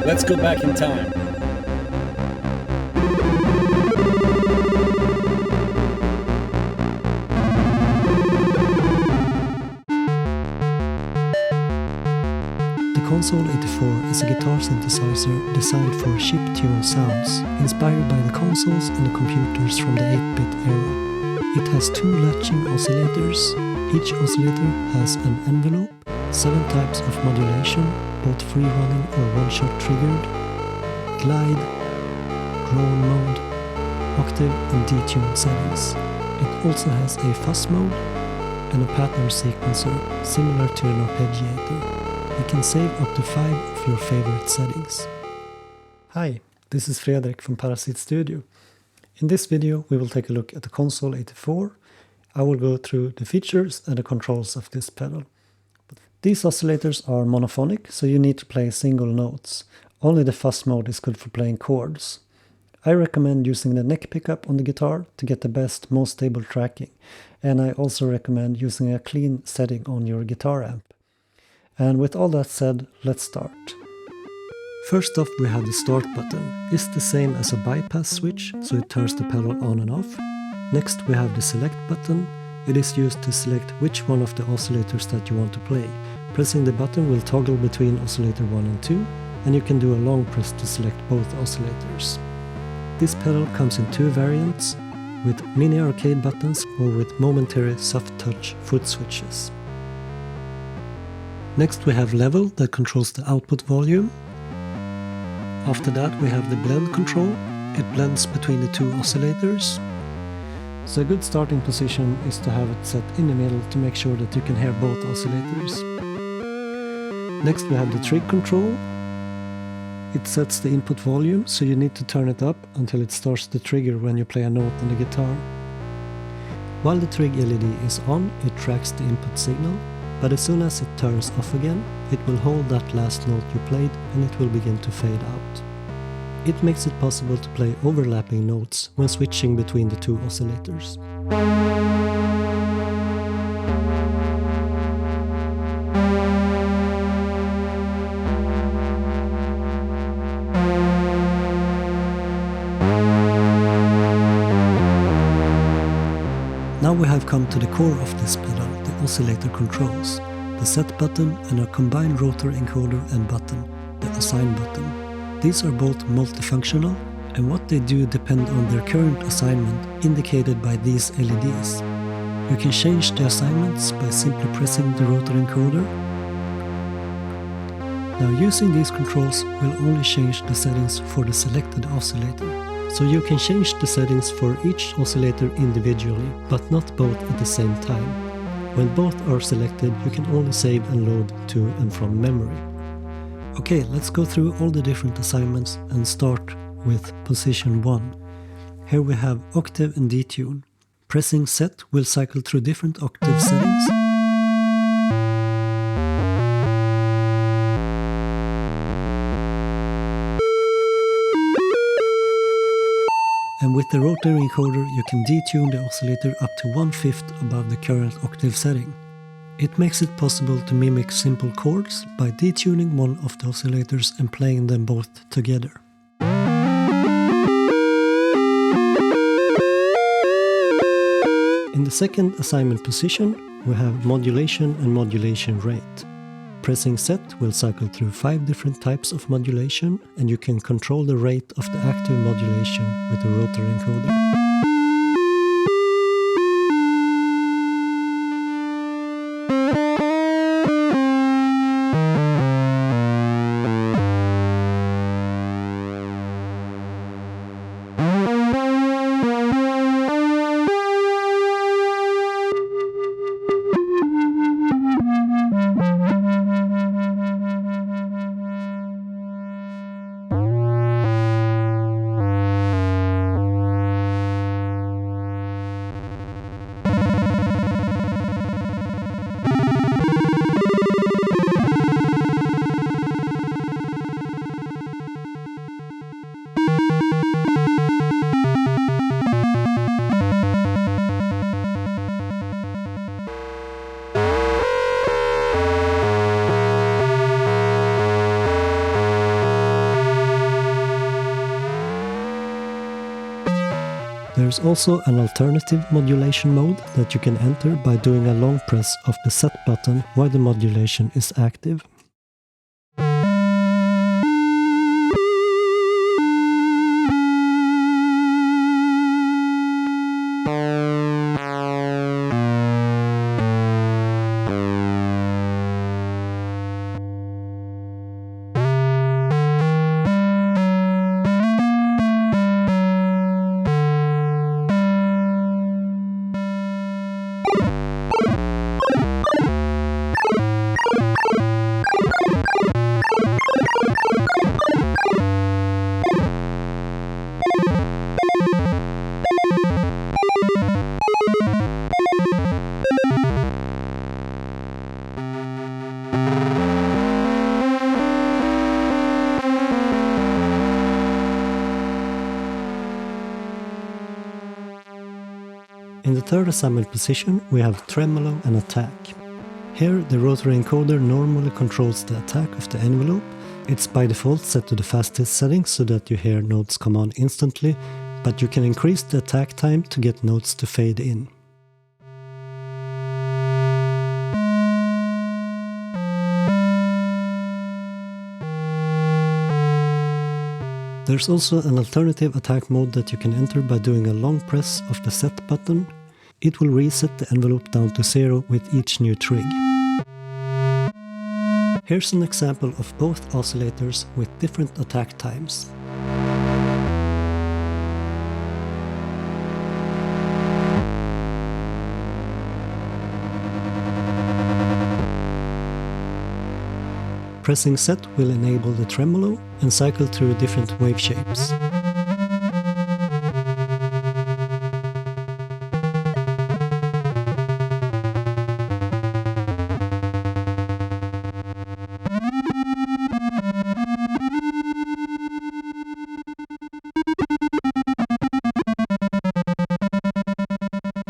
Let's go back in time. The Console 84 is a guitar synthesizer designed for chiptune sounds, inspired by the consoles and the computers from the 8-bit era. It has 2 latching oscillators. Each oscillator has an envelope, 7 types of modulation, both free-running or one-shot triggered, glide, drone mode, octave and detune settings. It also has a fuzz mode and a pattern sequencer similar to an arpeggiator. You can save up to 5 of your favorite settings. Hi, this is Fredrik from Parasite Studio. In this video we will take a look at the Console 84. I will go through the features and the controls of this pedal. These oscillators are monophonic, so you need to play single notes. Only the fuzz mode is good for playing chords. I recommend using the neck pickup on the guitar to get the best, most stable tracking. And I also recommend using a clean setting on your guitar amp. And with all that said, let's start. First off, we have the start button. It's the same as a bypass switch, so it turns the pedal on and off. Next we have the select button. It is used to select which one of the oscillators that you want to play. Pressing the button will toggle between oscillator 1 and 2, and you can do a long press to select both oscillators. This pedal comes in 2 variants, with mini arcade buttons or with momentary soft touch foot switches. Next we have level that controls the output volume. After that we have the blend control. It blends between the 2 oscillators. So a good starting position is to have it set in the middle to make sure that you can hear both oscillators. Next we have the trigg control. It sets the input volume, so you need to turn it up until it starts to trigger when you play a note on the guitar. While the trigg LED is on, it tracks the input signal. But as soon as it turns off again, it will hold that last note you played and it will begin to fade out. It makes it possible to play overlapping notes when switching between the 2 oscillators. Now we have come to the core of this pedal, the oscillator controls, the set button and a combined rotor encoder and button, the assign button. These are both multifunctional, and what they do depend on their current assignment, indicated by these LEDs. You can change the assignments by simply pressing the rotor encoder. Now using these controls will only change the settings for the selected oscillator. So you can change the settings for each oscillator individually, but not both at the same time. When both are selected, you can only save and load to and from memory. Okay, let's go through all the different assignments and start with position 1. Here we have octave and detune. Pressing set will cycle through different octave settings. And with the rotor encoder you can detune the oscillator up to 1/5 above the current octave setting. It makes it possible to mimic simple chords by detuning one of the oscillators and playing them both together. In the second assignment position we have modulation and modulation rate. Pressing set will cycle through 5 different types of modulation, and you can control the rate of the active modulation with the rotor encoder. There's also an alternative modulation mode that you can enter by doing a long press of the set button while the modulation is active. In the third assignment position, we have tremolo and attack. Here, the rotary encoder normally controls the attack of the envelope. It's by default set to the fastest setting so that you hear notes come on instantly, but you can increase the attack time to get notes to fade in. There's also an alternative attack mode that you can enter by doing a long press of the set button. It will reset the envelope down to 0 with each new trigg. Here's an example of both oscillators with different attack times. Pressing set will enable the tremolo and cycle through different wave shapes.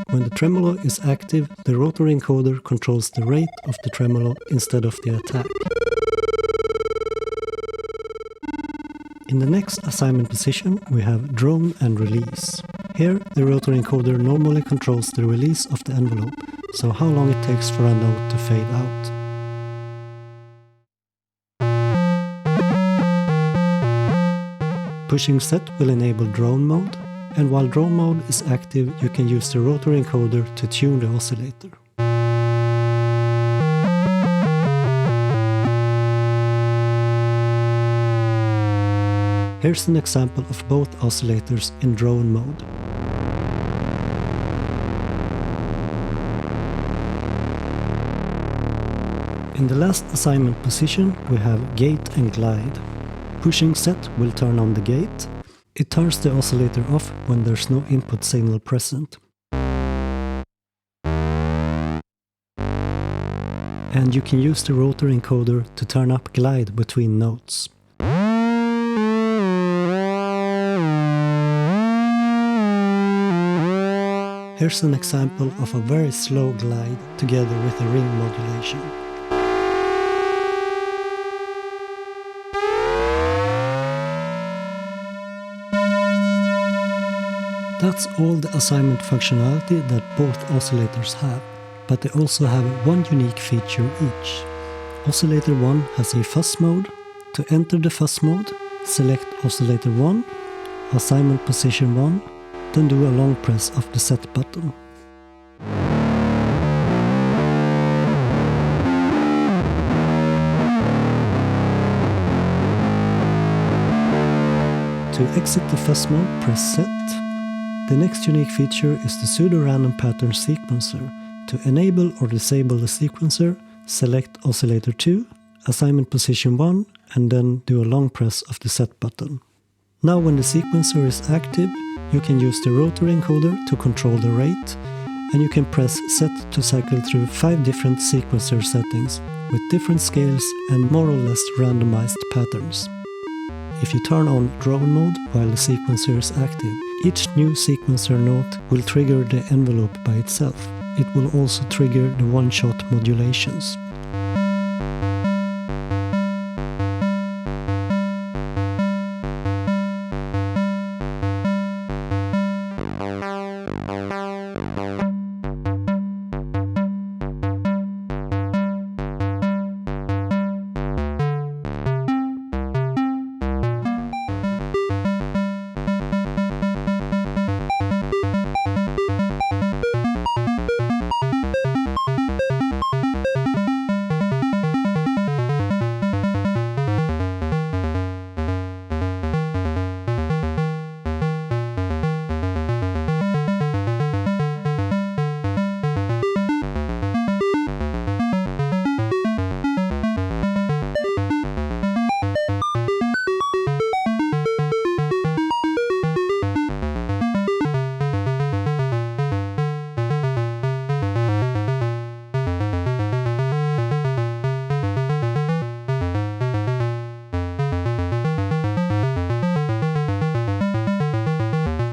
When the tremolo is active, the rotary encoder controls the rate of the tremolo instead of the attack. In the next assignment position, we have drone and release. Here, the rotary encoder normally controls the release of the envelope, so how long it takes for a note to fade out. Pushing set will enable drone mode, and while drone mode is active, you can use the rotary encoder to tune the oscillator. Here's an example of both oscillators in drone mode. In the last assignment position, we have gate and glide. Pushing set will turn on the gate. It turns the oscillator off when there's no input signal present. And you can use the rotary encoder to turn up glide between notes. Here's an example of a very slow glide together with a ring modulation. That's all the assignment functionality that both oscillators have, but they also have one unique feature each. Oscillator 1 has a fuzz mode. To enter the fuzz mode, select oscillator 1, assignment position 1, then do a long press of the set button. To exit the fuzz mode, press set. The next unique feature is the pseudo-random pattern sequencer. To enable or disable the sequencer, select oscillator 2, assignment position 1, and then do a long press of the set button. Now when the sequencer is active, you can use the rotary encoder to control the rate, and you can press set to cycle through 5 different sequencer settings with different scales and more or less randomized patterns. If you turn on drone mode while the sequencer is active, each new sequencer note will trigger the envelope by itself. It will also trigger the one-shot modulations.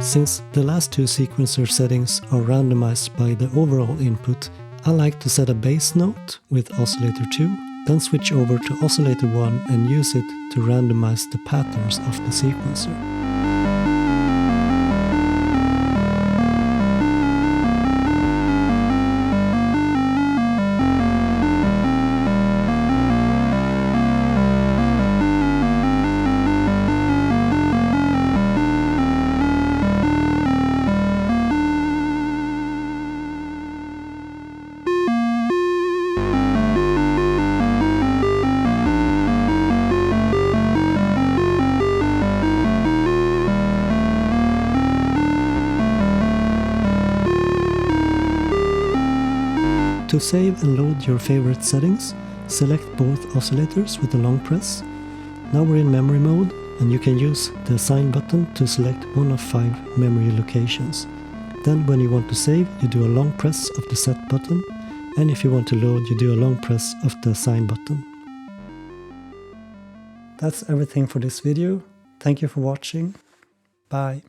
Since the last two sequencer settings are randomized by the overall input, I like to set a bass note with oscillator 2, then switch over to oscillator 1 and use it to randomize the patterns of the sequencer. To save and load your favorite settings, select both oscillators with a long press. Now we're in memory mode, and you can use the assign button to select one of 5 memory locations. Then when you want to save, you do a long press of the set button, and if you want to load, you do a long press of the assign button. That's everything for this video. Thank you for watching. Bye.